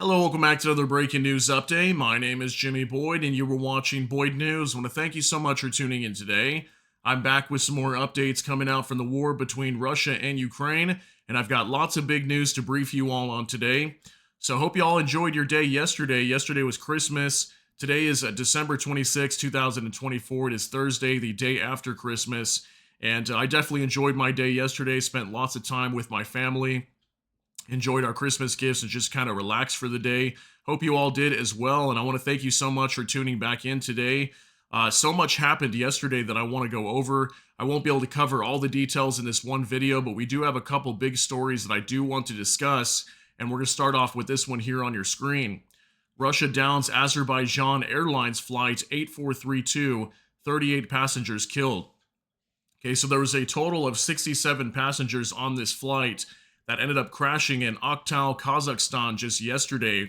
Hello, welcome back to another breaking news update. My name is Jimmy Boyd, and you were watching Boyd News. I want to thank you so much for tuning in today. I'm back with some more updates coming out from the war between Russia and Ukraine, and I've got lots of big news to brief you all on today. So, hope you all enjoyed your day yesterday. Yesterday was Christmas. Today is December 26, 2024. It is Thursday, the day after Christmas, and I definitely enjoyed my day yesterday. Spent lots of time with my family, enjoyed our Christmas gifts, and just kind of relaxed for the day. Hope you all did as well. And I want to thank you so much for tuning back in today. So much happened yesterday that I want to go over. I won't be able to cover all the details in this one video, but we do have a couple big stories that I do want to discuss. And we're going to start off with this one here on your screen. Russia downs Azerbaijan Airlines flight 8432, 38 passengers killed. Okay, so there was a total of 67 passengers on this flight that ended up crashing in Aktau, Kazakhstan just yesterday,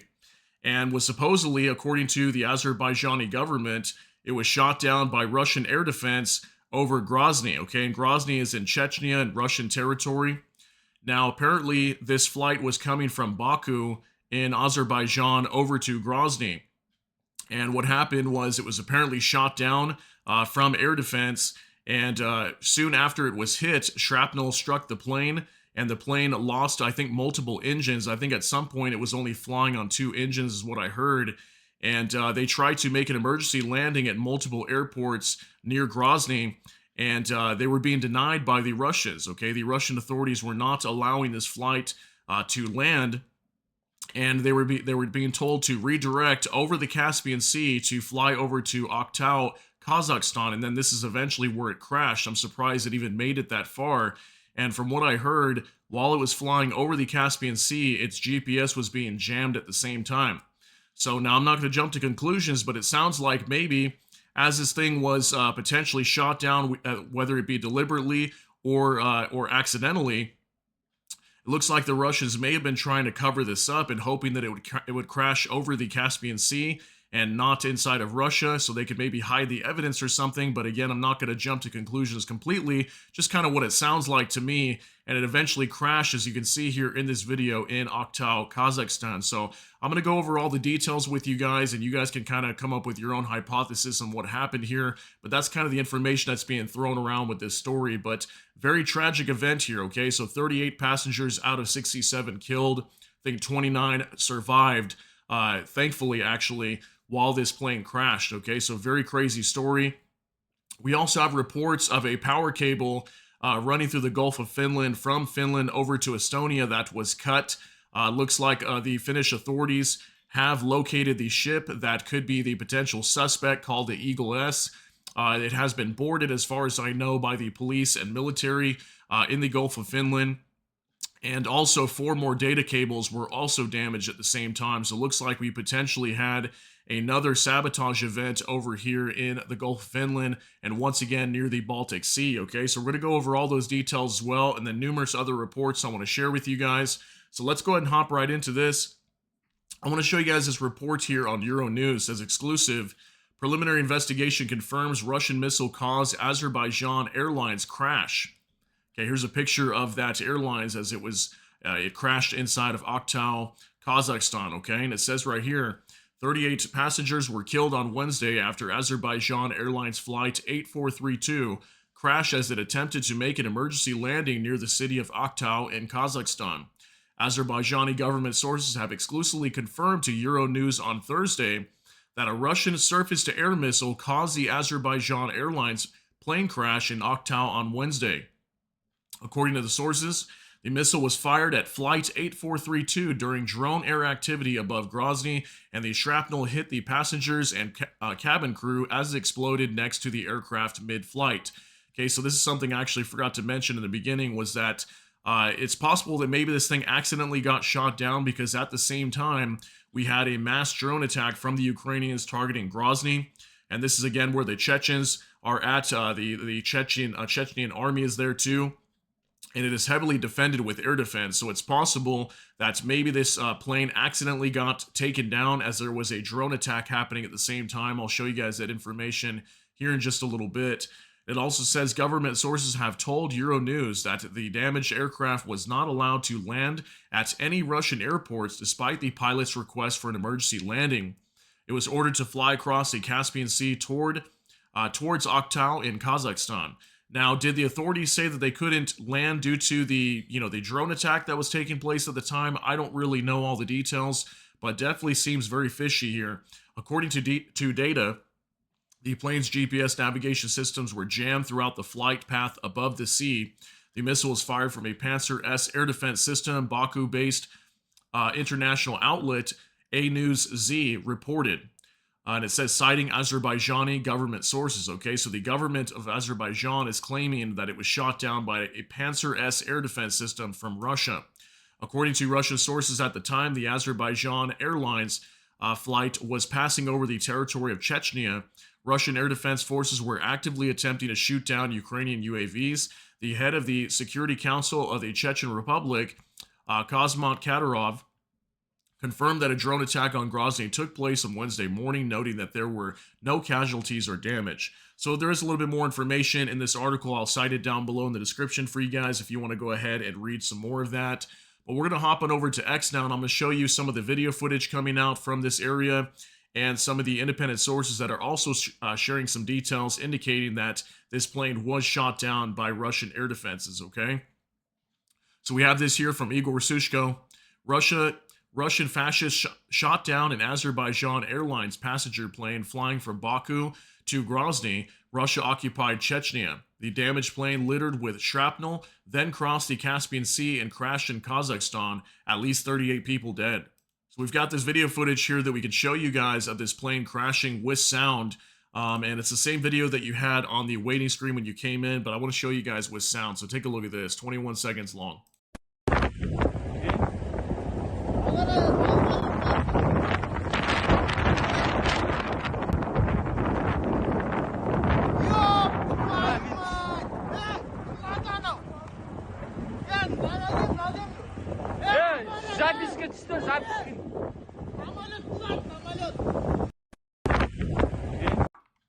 and was supposedly, according to the Azerbaijani government, it was shot down by Russian air defense over Grozny. Okay, and Grozny is in Chechnya and Russian territory. Now, apparently, this flight was coming from Baku in Azerbaijan over to Grozny. And what happened was it was apparently shot down from air defense, and soon after it was hit, shrapnel struck the plane, and the plane lost, I think, multiple engines. I think at some point it was only flying on two engines, is what I heard. And they tried to make an emergency landing at multiple airports near Grozny, and they were being denied by the Russians. Okay, the Russian authorities were not allowing this flight to land, and they were being told to redirect over the Caspian Sea to fly over to Aktau, Kazakhstan, and then this is eventually where it crashed. I'm surprised it even made it that far. And from what I heard, while it was flying over the Caspian Sea, its GPS was being jammed at the same time. So now I'm not going to jump to conclusions, but it sounds like maybe as this thing was potentially shot down, whether it be deliberately or accidentally, it looks like the Russians may have been trying to cover this up and hoping that it would crash over the Caspian Sea and not inside of Russia, so they could maybe hide the evidence or something. But again, I'm not going to jump to conclusions completely, just kind of what it sounds like to me. And it eventually crashed, as you can see here in this video, in Aktau, Kazakhstan. So I'm going to go over all the details with you guys, and you guys can kind of come up with your own hypothesis on what happened here. But that's kind of the information that's being thrown around with this story. But very tragic event here, okay? So 38 passengers out of 67 killed. I think 29 survived, thankfully, actually, while this plane crashed. Okay, so very crazy story. We also have reports of a power cable running through the Gulf of Finland from Finland over to Estonia that was cut. Looks like the Finnish authorities have located the ship that could be the potential suspect, called the Eagle S. It has been boarded, as far as I know, by the police and military in the Gulf of Finland. And also 4 more data cables were also damaged at the same time. So it looks like we potentially had another sabotage event over here in the Gulf of Finland, and once again near the Baltic Sea. Okay, so we're going to go over all those details as well, and then numerous other reports I want to share with you guys. So let's go ahead and hop right into this. I want to show you guys this report here on Euronews. As exclusive, preliminary investigation confirms Russian missile caused Azerbaijan Airlines crash. Okay, here's a picture of that airlines as it crashed inside of Aktau, Kazakhstan. Okay, and it says right here, 38 passengers were killed on Wednesday after Azerbaijan Airlines Flight 8432 crashed as it attempted to make an emergency landing near the city of Aktau in Kazakhstan. Azerbaijani government sources have exclusively confirmed to Euronews on Thursday that a Russian surface-to-air missile caused the Azerbaijan Airlines plane crash in Aktau on Wednesday. According to the sources, the missile was fired at Flight 8432 during drone air activity above Grozny, and the shrapnel hit the passengers and cabin crew as it exploded next to the aircraft mid-flight. Okay, so this is something I actually forgot to mention in the beginning, was that it's possible that maybe this thing accidentally got shot down, because at the same time, we had a mass drone attack from the Ukrainians targeting Grozny. And this is again where the Chechens are at. The Chechnyan army is there too. And it is heavily defended with air defense, so it's possible that maybe this plane accidentally got taken down as there was a drone attack happening at the same time. I'll show you guys that information here in just a little bit. It also says government sources have told Euronews that the damaged aircraft was not allowed to land at any Russian airports despite the pilot's request for an emergency landing. It was ordered to fly across the Caspian Sea towards Aktau in Kazakhstan. Now, did the authorities say that they couldn't land due to the drone attack that was taking place at the time? I don't really know all the details, but definitely seems very fishy here. According to data, the plane's GPS navigation systems were jammed throughout the flight path above the sea. The missile was fired from a Panzer S air defense system. Baku-based international outlet A-News Z reported. And it says citing Azerbaijani government sources. Okay, so the government of Azerbaijan is claiming that it was shot down by a Panzer S air defense system from Russia. According to Russian sources at the time, the Azerbaijan Airlines flight was passing over the territory of Chechnya. Russian air defense forces were actively attempting to shoot down Ukrainian UAVs. The head of the Security Council of the Chechen Republic, Kazmat Kadyrov, confirmed that a drone attack on Grozny took place on Wednesday morning, noting that there were no casualties or damage. So there is a little bit more information in this article. I'll cite it down below in the description for you guys if you want to go ahead and read some more of that. But we're going to hop on over to X now, and I'm going to show you some of the video footage coming out from this area and some of the independent sources that are also sharing some details indicating that this plane was shot down by Russian air defenses, okay? So we have this here from Igor Sushko. Russian fascists shot down an Azerbaijan Airlines passenger plane flying from Baku to Grozny, Russia-occupied Chechnya. The damaged plane, littered with shrapnel, then crossed the Caspian Sea and crashed in Kazakhstan, at least 38 people dead. So we've got this video footage here that we can show you guys of this plane crashing with sound. And it's the same video that you had on the waiting screen when you came in, but I want to show you guys with sound. So take a look at this, 21 seconds long.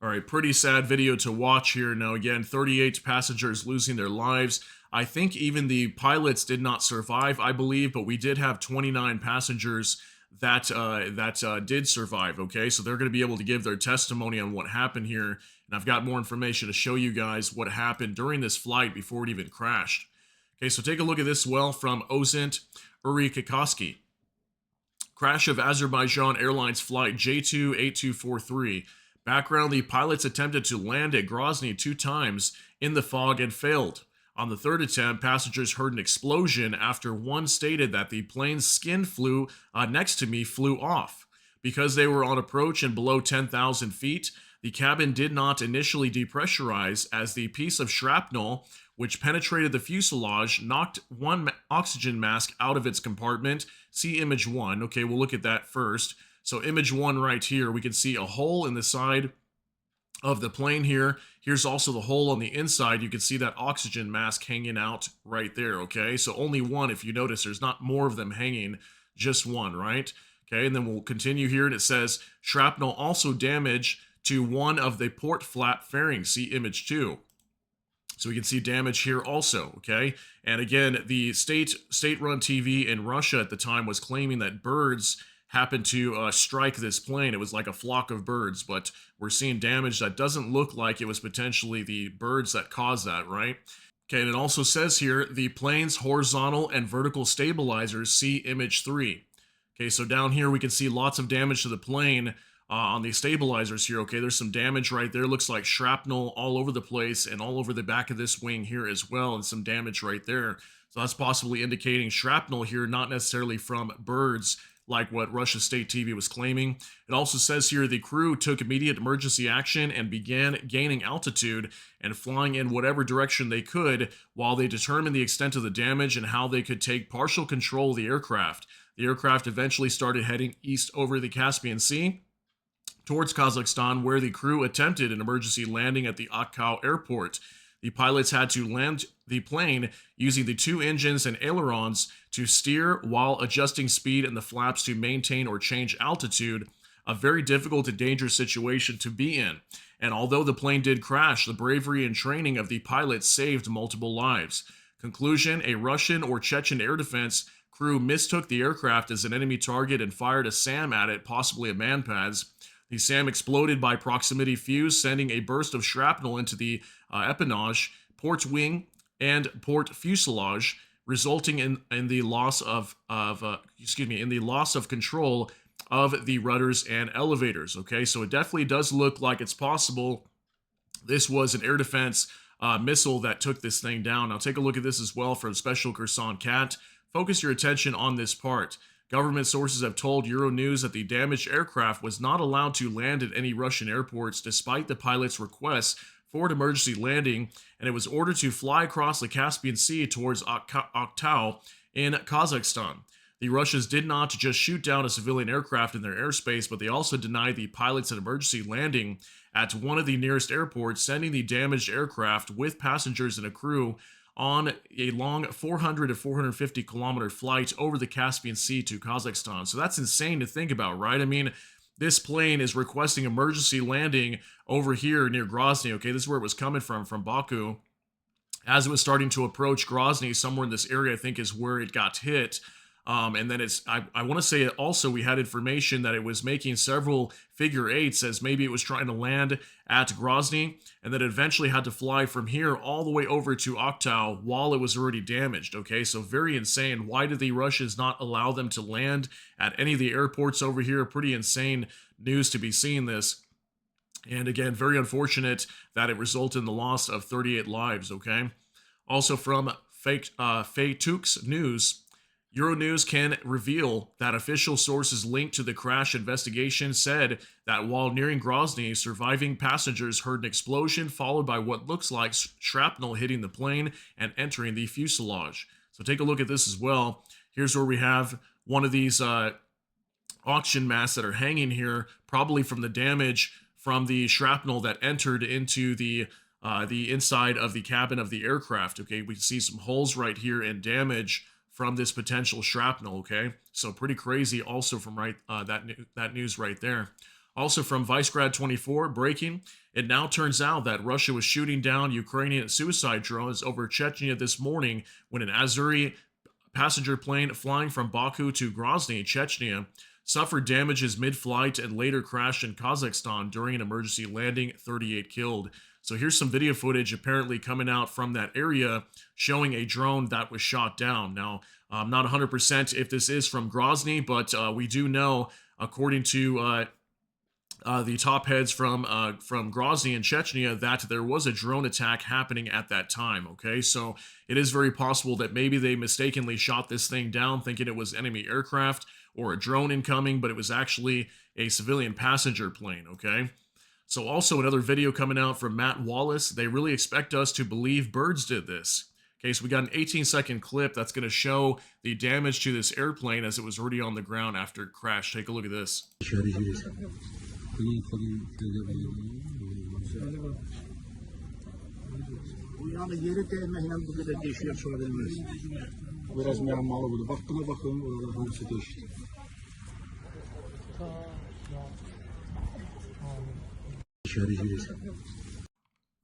Alright, pretty sad video to watch here. Now again, 38 passengers losing their lives. I think even the pilots did not survive, I believe, but we did have 29 passengers that did survive, okay? So they're going to be able to give their testimony on what happened here, and I've got more information to show you guys what happened during this flight before it even crashed. Okay, so take a look at this well from Ozent Urikikoski. Crash of Azerbaijan Airlines flight J28243. Background, the pilots attempted to land at Grozny 2 times in the fog and failed. On the 3rd attempt, passengers heard an explosion after one stated that the plane's skin next to me flew off. Because they were on approach and below 10,000 feet, the cabin did not initially depressurize as the piece of shrapnel, which penetrated the fuselage, knocked one oxygen mask out of its compartment. See image 1. Okay, we'll look at that first. So image 1 right here, we can see a hole in the side of the plane here. Here's also the hole on the inside. You can see that oxygen mask hanging out right there, okay? So only one, if you notice, there's not more of them hanging, just one, right? Okay, and then we'll continue here, and it says, shrapnel also damage to one of the port flap fairings. See image 2. So we can see damage here also, okay? And again, the state-run TV in Russia at the time was claiming that birds happened to strike this plane. It was like a flock of birds, but we're seeing damage that doesn't look like it was potentially the birds that caused that, right? Okay, and it also says here, the plane's horizontal and vertical stabilizers, see image 3. Okay, so down here we can see lots of damage to the plane on the stabilizers here, okay? There's some damage right there. Looks like shrapnel all over the place and all over the back of this wing here as well, and some damage right there. So that's possibly indicating shrapnel here, not necessarily from birds, like what Russia State TV was claiming. It also says here the crew took immediate emergency action and began gaining altitude and flying in whatever direction they could while they determined the extent of the damage and how they could take partial control of the aircraft. The aircraft eventually started heading east over the Caspian Sea towards Kazakhstan, where the crew attempted an emergency landing at the Aktau airport. The pilots had to land the plane using the 2 engines and ailerons to steer while adjusting speed and the flaps to maintain or change altitude. a very difficult and dangerous situation to be in. And although the plane did crash, the bravery and training of the pilots saved multiple lives. Conclusion: a Russian or Chechen air defense crew mistook the aircraft as an enemy target and fired a SAM at it, possibly a man-pads. The SAM exploded by proximity fuse, sending a burst of shrapnel into the empennage, port wing, and port fuselage, resulting in the loss of control of the rudders and elevators. Okay, so it definitely does look like it's possible this was an air defense missile that took this thing down. Now take a look at this as well from Special Kursan Cat. Focus your attention on this part. Government sources have told Euronews that the damaged aircraft was not allowed to land at any Russian airports despite the pilot's requests for an emergency landing, and it was ordered to fly across the Caspian Sea towards Aktau in Kazakhstan. The Russians did not just shoot down a civilian aircraft in their airspace, but they also denied the pilots an emergency landing at one of the nearest airports, sending the damaged aircraft with passengers and a crew on a long 400 to 450 kilometer flight over the Caspian Sea to Kazakhstan. So that's insane to think about, right? I mean, this plane is requesting emergency landing over here near Grozny. Okay, this is where it was coming from Baku. As it was starting to approach Grozny, somewhere in this area, I think is where it got hit. And then I want to say also we had information that it was making several figure eights as maybe it was trying to land at Grozny, and then it eventually had to fly from here all the way over to Aktau while it was already damaged. Okay, so very insane. Why did the Russians not allow them to land at any of the airports over here? Pretty insane news to be seeing this. And again, very unfortunate that it resulted in the loss of 38 lives. Okay, also from Fake News. Euronews can reveal that official sources linked to the crash investigation said that while nearing Grozny, surviving passengers heard an explosion followed by what looks like shrapnel hitting the plane and entering the fuselage. So take a look at this as well. Here's where we have one of these auction masks that are hanging here, probably from the damage from the shrapnel that entered into the inside of the cabin of the aircraft. Okay, we can see some holes right here and damage from this potential shrapnel. Okay, so pretty crazy. Also from that news right there. Also from Vicegrad24, breaking. It now turns out that Russia was shooting down Ukrainian suicide drones over Chechnya this morning when an Azeri passenger plane flying from Baku to Grozny, Chechnya, suffered damages mid-flight and later crashed in Kazakhstan during an emergency landing, 38 killed. So here's some video footage apparently coming out from that area showing a drone that was shot down. Now, I'm not 100% if this is from Grozny, but we do know, according to the top heads from Grozny and Chechnya, that there was a drone attack happening at that time. Okay, so it is very possible that maybe they mistakenly shot this thing down thinking it was enemy aircraft or a drone incoming, but it was actually a civilian passenger plane. Okay. So also another video coming out from Matt Wallace. They really expect us to believe birds did this. Okay, so we got an 18-second clip that's going to show the damage to this airplane as it was already on the ground after it crashed. Take a look at this.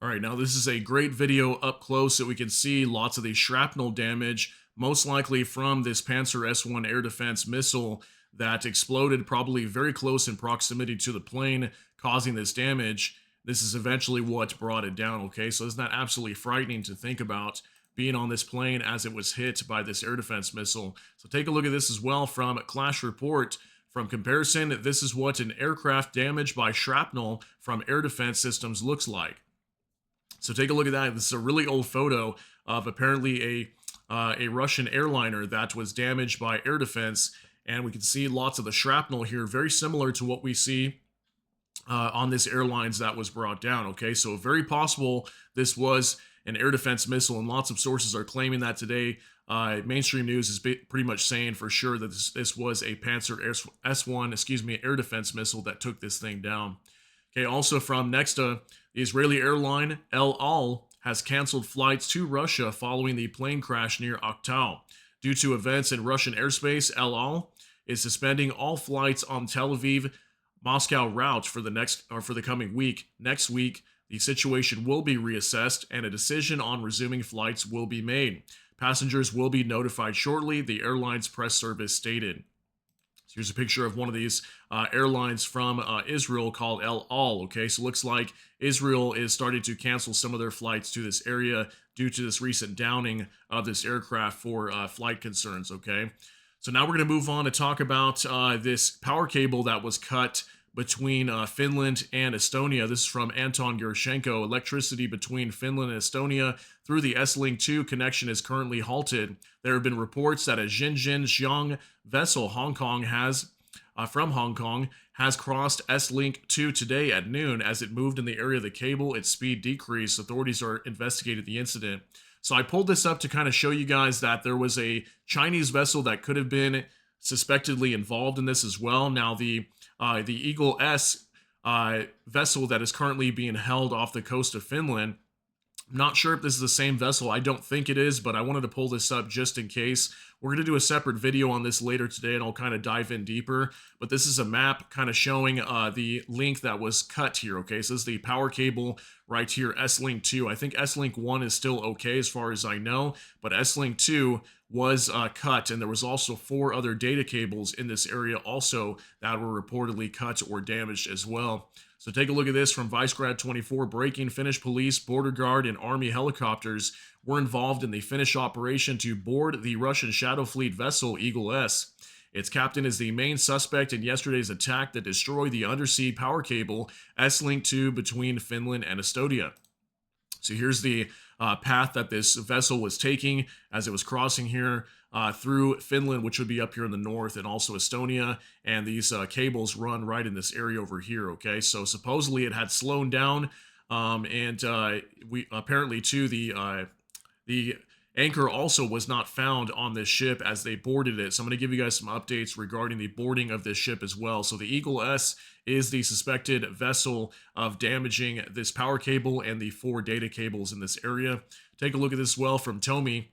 All right, now this is a great video up close so we can see lots of the shrapnel damage, most likely from this Panzer S-1 air defense missile that exploded probably very close in proximity to the plane, causing this damage. This is eventually what brought it down, okay? So isn't that absolutely frightening to think about, being on this plane as it was hit by this air defense missile? So take a look at this as well from Clash Report. From comparison, this is what an aircraft damaged by shrapnel from air defense systems looks like. So take a look at that. This is a really old photo of apparently a Russian airliner that was damaged by air defense, and we can see lots of the shrapnel here, very similar to what we see on this airlines that was brought down. Okay, so very possible this was an air defense missile, and lots of sources are claiming that today. Mainstream news is pretty much saying for sure that this was a Panzer S-1, air defense missile that took this thing down. Okay, also from Nexta, the Israeli airline El Al has canceled flights to Russia following the plane crash near Aktau. Due to events in Russian airspace, El Al is suspending all flights on Tel Aviv, Moscow route for the coming week. Next week, the situation will be reassessed and a decision on resuming flights will be made. Passengers will be notified shortly, the airline's press service stated. So here's a picture of one of these airlines from Israel called El Al. Okay, so it looks like Israel is starting to cancel some of their flights to this area due to this recent downing of this aircraft for flight concerns. Okay, so now we're going to move on to talk about this power cable that was cut between Finland and Estonia. This is from Anton Gerashenko. Electricity between Finland and Estonia through the S-Link 2 connection is currently halted. There have been reports that a Xinjiang vessel from Hong Kong has crossed S-Link 2 today at noon. As it moved in the area of the cable, its speed decreased. Authorities are investigating the incident. So I pulled this up to kind of show you guys that there was a Chinese vessel that could have been suspectedly involved in this as well. Now, the Eagle S vessel that is currently being held off the coast of Finland, I'm not sure if this is the same vessel. I don't think it is, but I wanted to pull this up just in case. We're going to do a separate video on this later today, and I'll kind of dive in deeper. But this is a map kind of showing the link that was cut here, okay? So this is the power cable right here, S-Link 2. I think S-Link 1 is still okay as far as I know, but S-Link 2 was cut, and there was also 4 other data cables in this area also that were reportedly cut or damaged as well. So take a look at this from Vicegrad24. Breaking: Finnish police, border guard, and army helicopters were involved in the Finnish operation to board the Russian Shadow Fleet vessel Eagle S. Its captain is the main suspect in yesterday's attack that destroyed the undersea power cable S-Link 2 between Finland and Estonia. So here's the path that this vessel was taking as it was crossing here through Finland, which would be up here in the north, and also Estonia. And these cables run right in this area over here. Okay, so supposedly it had slowed down, and we apparently too the anchor also was not found on this ship as they boarded it. So I'm going to give you guys some updates regarding the boarding of this ship as well. So the Eagle S is the suspected vessel of damaging this power cable and the 4 data cables in this area. Take a look at this as well from Tomi.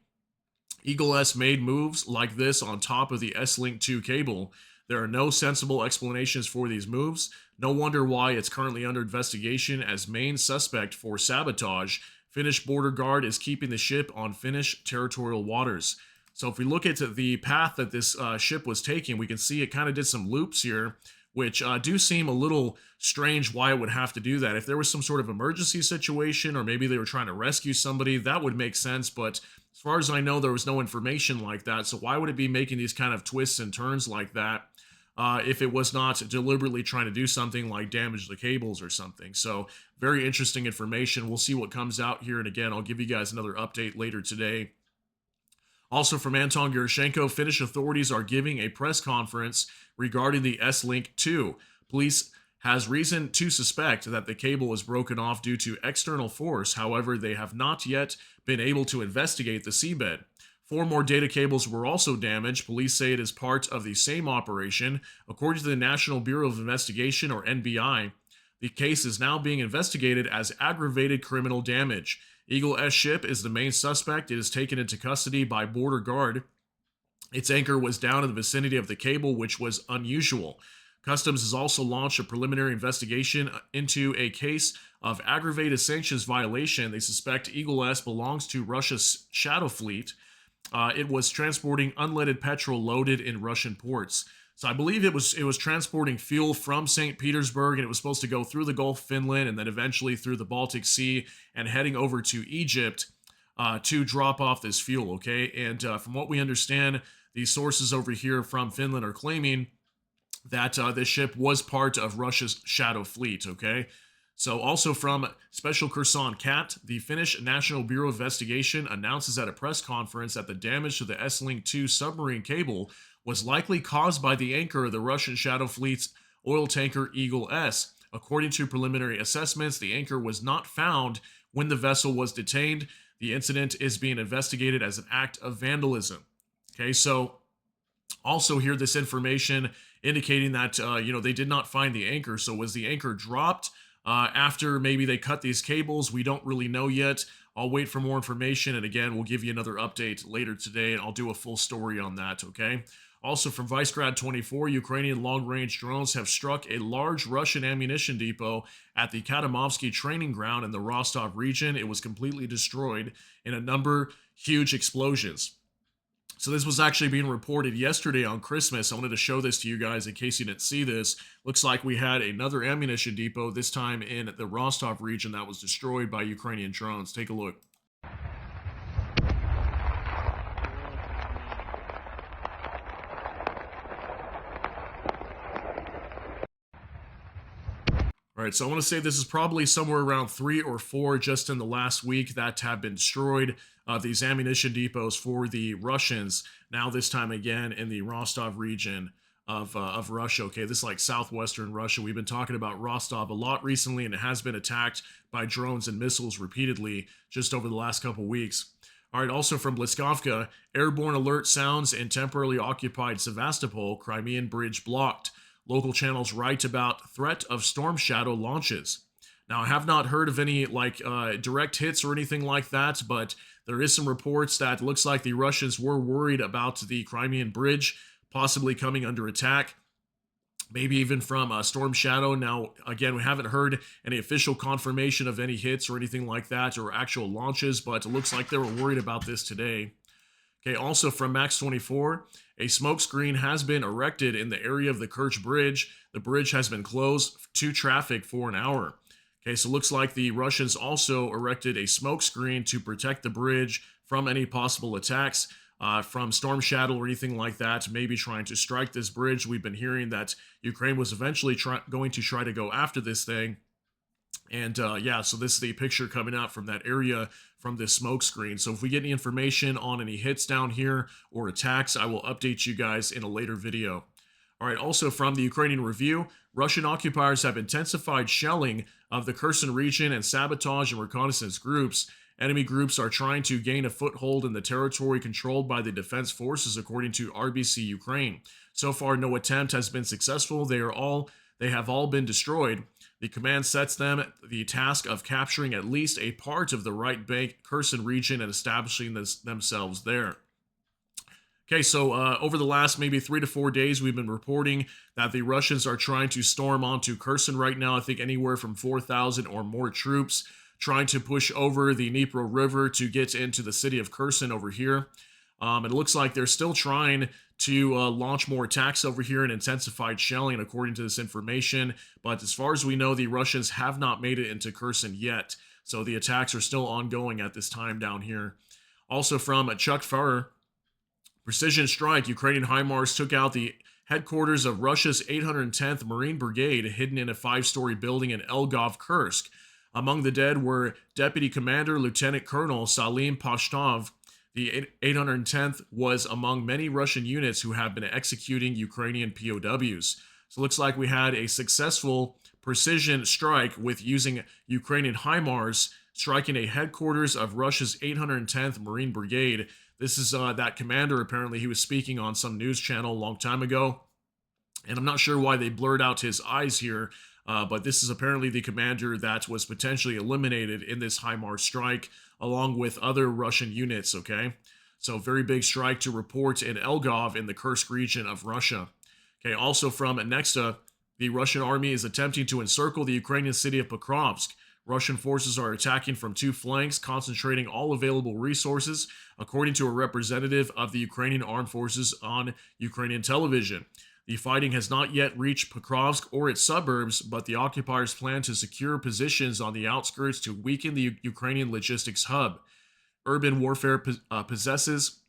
Eagle S made moves like this on top of the S-Link 2 cable. There are no sensible explanations for these moves. No wonder why it's currently under investigation as main suspect for sabotage. Finnish border guard is keeping the ship on Finnish territorial waters. So if we look at the path that this ship was taking, we can see it kind of did some loops here, which do seem a little strange why it would have to do that. If there was some sort of emergency situation, or maybe they were trying to rescue somebody, that would make sense. But as far as I know, there was no information like that. So why would it be making these kind of twists and turns like that if it was not deliberately trying to do something like damage the cables or something? So very interesting information. We'll see what comes out here. And again, I'll give you guys another update later today. Also from Anton Gerashenko, Finnish authorities are giving a press conference regarding the S-Link 2. Police has reason to suspect that the cable was broken off due to external force. However, they have not yet been able to investigate the seabed. 4 more data cables were also damaged. Police say it is part of the same operation. According to the National Bureau of Investigation, or NBI, the case is now being investigated as aggravated criminal damage. Eagle S ship is the main suspect. It is taken into custody by border guard. Its anchor was down in the vicinity of the cable, which was unusual. Customs has also launched a preliminary investigation into a case of aggravated sanctions violation. They suspect Eagle S belongs to Russia's Shadow Fleet. It was transporting unleaded petrol loaded in Russian ports. So I believe it was transporting fuel from St. Petersburg, and it was supposed to go through the Gulf of Finland and then eventually through the Baltic Sea and heading over to Egypt to drop off this fuel, okay? And from what we understand, the sources over here from Finland are claiming that this ship was part of Russia's Shadow Fleet, okay? So also from Special Kursan Kat, the Finnish National Bureau of Investigation announces at a press conference that the damage to the S-Link 2 submarine cable was likely caused by the anchor of the Russian Shadow Fleet's oil tanker Eagle S. According to preliminary assessments, the anchor was not found when the vessel was detained. The incident is being investigated as an act of vandalism. Okay, so also here this information indicating that, they did not find the anchor. So was the anchor dropped after maybe they cut these cables? We don't really know yet. I'll wait for more information. And again, we'll give you another update later today, and I'll do a full story on that, okay? Also from Vicegrad 24, Ukrainian long-range drones have struck a large Russian ammunition depot at the Katamovsky training ground in the Rostov region. It was completely destroyed in a number huge explosions. So this was actually being reported yesterday on Christmas. I wanted to show this to you guys in case you didn't see this. Looks like we had another ammunition depot, this time in the Rostov region, that was destroyed by Ukrainian drones. Take a look. All right, so I want to say this is probably somewhere around 3 or 4 just in the last week that have been destroyed. These ammunition depots for the Russians. Now this time again in the Rostov region of Russia. Okay, this is like southwestern Russia. We've been talking about Rostov a lot recently, and it has been attacked by drones and missiles repeatedly just over the last couple weeks. All right, also from Bliskovka, airborne alert sounds in temporarily occupied Sevastopol, Crimean Bridge blocked. Local channels write about threat of Storm Shadow launches. Now, I have not heard of any direct hits or anything like that, but there is some reports that looks like the Russians were worried about the Crimean Bridge possibly coming under attack, maybe even from Storm Shadow. Now, again, we haven't heard any official confirmation of any hits or anything like that or actual launches, but it looks like they were worried about this today. Okay, also from Max 24, a smoke screen has been erected in the area of the Kerch Bridge. The bridge has been closed to traffic for an hour. Okay, so it looks like the Russians also erected a smoke screen to protect the bridge from any possible attacks from Storm Shadow or anything like that, maybe trying to strike this bridge. We've been hearing that Ukraine was eventually going to try to go after this thing. And yeah, so this is the picture coming out from that area from this smoke screen. So if we get any information on any hits down here or attacks, I will update you guys in a later video. All right, also from the Ukrainian Review, Russian occupiers have intensified shelling of the Kherson region and sabotage and reconnaissance groups. Enemy groups are trying to gain a foothold in the territory controlled by the defense forces, according to RBC Ukraine. So far, no attempt has been successful. They have all been destroyed. The command sets them the task of capturing at least a part of the right bank Kherson region and establishing themselves there. Okay, so over the last maybe 3 to 4 days, we've been reporting that the Russians are trying to storm onto Kherson right now. I think anywhere from 4,000 or more troops trying to push over the Dnipro River to get into the city of Kherson over here. It looks like they're still trying to launch more attacks over here and intensified shelling, according to this information. But as far as we know, the Russians have not made it into Kherson yet. So the attacks are still ongoing at this time down here. Also from Chuck Farrer, precision strike, Ukrainian HIMARS took out the headquarters of Russia's 810th Marine Brigade, hidden in a 5-story building in Elgov, Kursk. Among the dead were Deputy Commander Lieutenant Colonel Salim Pashtov. The 810th was among many Russian units who have been executing Ukrainian POWs. So it looks like we had a successful precision strike with using Ukrainian HIMARS, striking a headquarters of Russia's 810th Marine Brigade. This is that commander, apparently he was speaking on some news channel a long time ago. And I'm not sure why they blurred out his eyes here, but this is apparently the commander that was potentially eliminated in this HIMARS strike, along with other Russian units, okay? So very big strike to report in Elgov in the Kursk region of Russia. Okay, also from Nexta, the Russian army is attempting to encircle the Ukrainian city of Pokrovsk. Russian forces are attacking from 2 flanks, concentrating all available resources, according to a representative of the Ukrainian armed forces on Ukrainian television. The fighting has not yet reached Pokrovsk or its suburbs, but the occupiers plan to secure positions on the outskirts to weaken the Ukrainian logistics hub. Urban warfare poses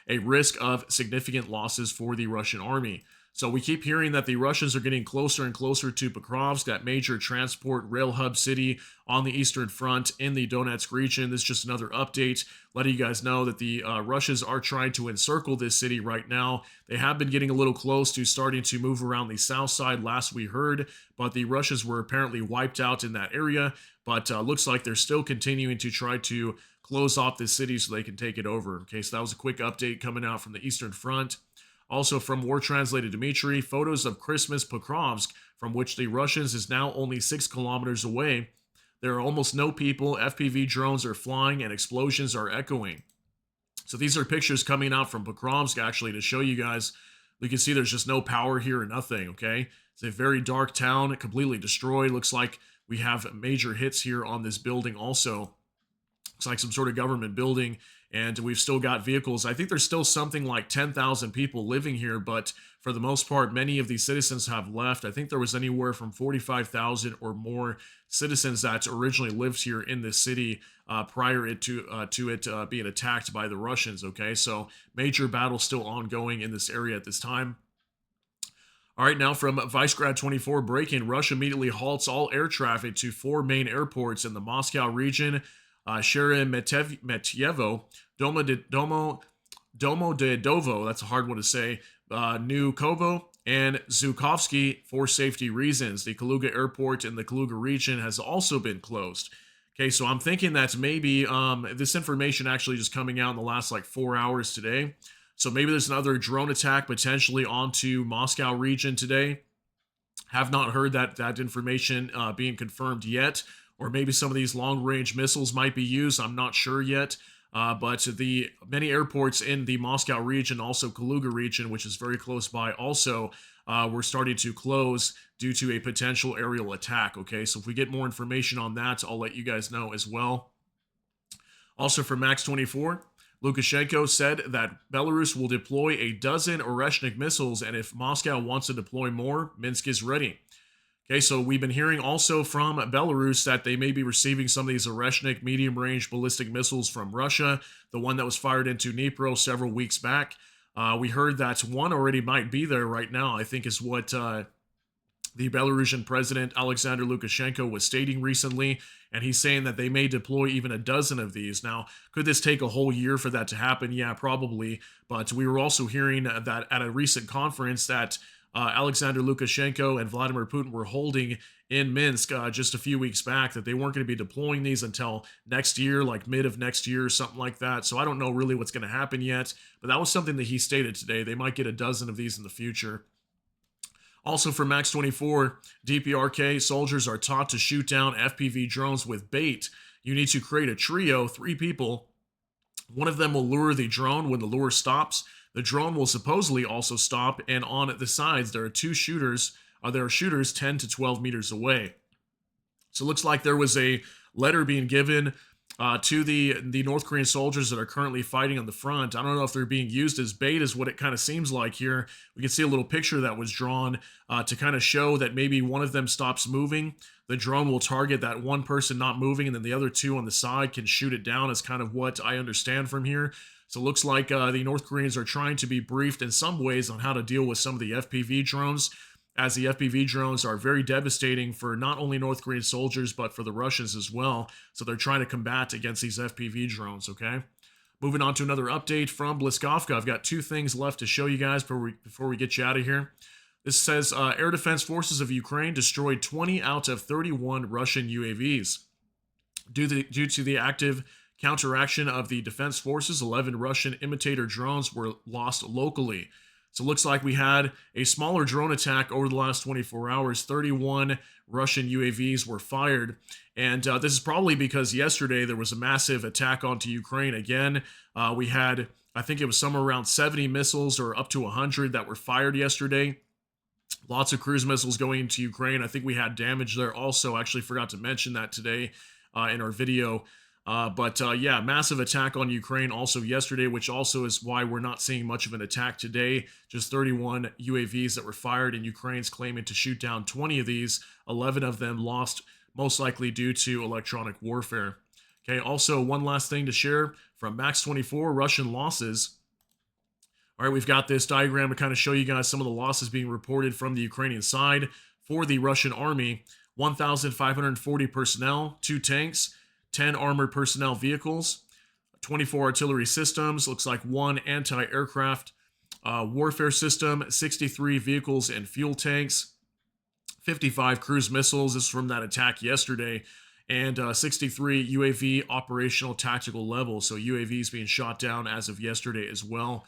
a risk of significant losses for the Russian army. So we keep hearing that the Russians are getting closer and closer to Pokrovsk, that major transport rail hub city on the Eastern Front in the Donetsk region. This is just another update letting you guys know that the Russians are trying to encircle this city right now. They have been getting a little close to starting to move around the south side, last we heard, but the Russians were apparently wiped out in that area. But looks like they're still continuing to try to close off this city so they can take it over. Okay, so that was a quick update coming out from the Eastern Front. Also from War Translated Dmitry, photos of Christmas Pokrovsk, from which the Russians is now only 6 kilometers away. There are almost no people, FPV drones are flying, and explosions are echoing. So these are pictures coming out from Pokrovsk, actually, to show you guys. You can see there's just no power here or nothing, okay? It's a very dark town, completely destroyed. Looks like we have major hits here on this building also. Looks like some sort of government building, and we've still got vehicles. I think there's still something like 10,000 people living here, but for the most part, many of these citizens have left. I think there was anywhere from 45,000 or more citizens that originally lived here in this city prior to it being attacked by the Russians, okay? So major battle still ongoing in this area at this time. All right, now from Vicegrad 24, breaking: Russia immediately halts all air traffic to 4 main airports in the Moscow region: Sheremetyevo, Domodedovo, that's a hard one to say, Nukovo, and Zhukovsky for safety reasons. The Kaluga airport in the Kaluga region has also been closed. Okay, so I'm thinking that maybe this information actually just coming out in the last like 4 hours today. So maybe there's another drone attack potentially onto Moscow region today. Have not heard that information being confirmed yet. Or maybe some of these long-range missiles might be used. I'm not sure yet. But the many airports in the Moscow region, also Kaluga region, which is very close by also, were starting to close due to a potential aerial attack. Okay, so if we get more information on that, I'll let you guys know as well. Also from Max 24, Lukashenko said that Belarus will deploy a dozen Oreshnik missiles, and if Moscow wants to deploy more, Minsk is ready. Okay, so we've been hearing also from Belarus that they may be receiving some of these Oreshnik medium-range ballistic missiles from Russia, the one that was fired into Dnipro several weeks back. We heard that one already might be there right now, I think is what the Belarusian president, Alexander Lukashenko, was stating recently, and he's saying that they may deploy even a dozen of these. Now, could this take a whole year for that to happen? Yeah, probably, but we were also hearing that at a recent conference that Alexander Lukashenko and Vladimir Putin were holding in Minsk just a few weeks back, that they weren't going to be deploying these until next year, like mid of next year or something like that. So I don't know really what's going to happen yet, but that was something that he stated today. They might get a dozen of these in the future. Also for Max 24, DPRK: soldiers are taught to shoot down FPV drones with bait. You need to create a trio, 3 people. One of them will lure the drone. When the lure stops, the drone will supposedly also stop, and on the sides there are 2 shooters. There are shooters 10 to 12 meters away. So it looks like there was a letter being given to the North Korean soldiers that are currently fighting on the front. I don't know if they're being used as bait, is what it kind of seems like here. We can see a little picture that was drawn to kind of show that maybe one of them stops moving. The drone will target that one person not moving, and then the other 2 on the side can shoot it down, is kind of what I understand from here. So it looks like the North Koreans are trying to be briefed in some ways on how to deal with some of the FPV drones, as the FPV drones are very devastating for not only North Korean soldiers, but for the Russians as well. So they're trying to combat against these FPV drones, okay? Moving on to another update from Bliskovka. I've got 2 things left to show you guys before we get you out of here. This says, Air Defense Forces of Ukraine destroyed 20 out of 31 Russian UAVs. Due to the active counteraction of the defense forces, 11 Russian imitator drones were lost locally. So it looks like we had a smaller drone attack over the last 24 hours. 31 Russian UAVs were fired. And this is probably because yesterday there was a massive attack onto Ukraine again. We had, I think it was somewhere around 70 missiles or up to 100 that were fired yesterday. Lots of cruise missiles going into Ukraine. I think we had damage there also. I actually forgot to mention that today in our video. Yeah, massive attack on Ukraine also yesterday, which also is why we're not seeing much of an attack today. Just 31 UAVs that were fired, and Ukraine's claiming to shoot down 20 of these. 11 of them lost, most likely due to electronic warfare. Okay, also one last thing to share from Max 24, Russian losses. All right, we've got this diagram to kind of show you guys some of the losses being reported from the Ukrainian side. For the Russian army, 1,540 personnel, 2 tanks, 10 armored personnel vehicles, 24 artillery systems, looks like 1 anti-aircraft warfare system, 63 vehicles and fuel tanks, 55 cruise missiles, this is from that attack yesterday, and 63 UAV operational tactical levels, so UAVs being shot down as of yesterday as well.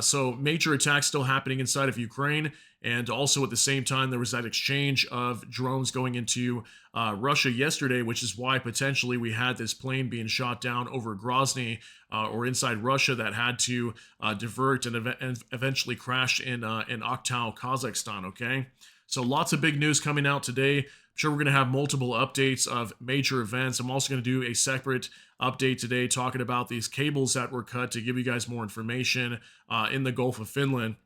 So major attacks still happening inside of Ukraine. And also at the same time, there was that exchange of drones going into Russia yesterday, which is why potentially we had this plane being shot down over Grozny or inside Russia that had to divert and eventually crash in Aktau, Kazakhstan. Okay. So lots of big news coming out today. I'm sure we're going to have multiple updates of major events. I'm also going to do a separate update today talking about these cables that were cut to give you guys more information in the Gulf of Finland.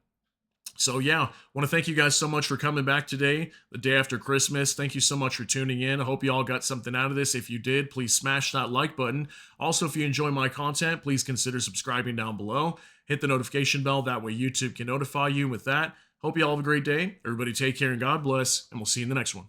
So yeah, want to thank you guys so much for coming back today, the day after Christmas. Thank you so much for tuning in. I hope you all got something out of this. If you did, please smash that like button. Also, if you enjoy my content, please consider subscribing down below. Hit the notification bell. That way YouTube can notify you. With that, hope you all have a great day. Everybody take care and God bless, and we'll see you in the next one.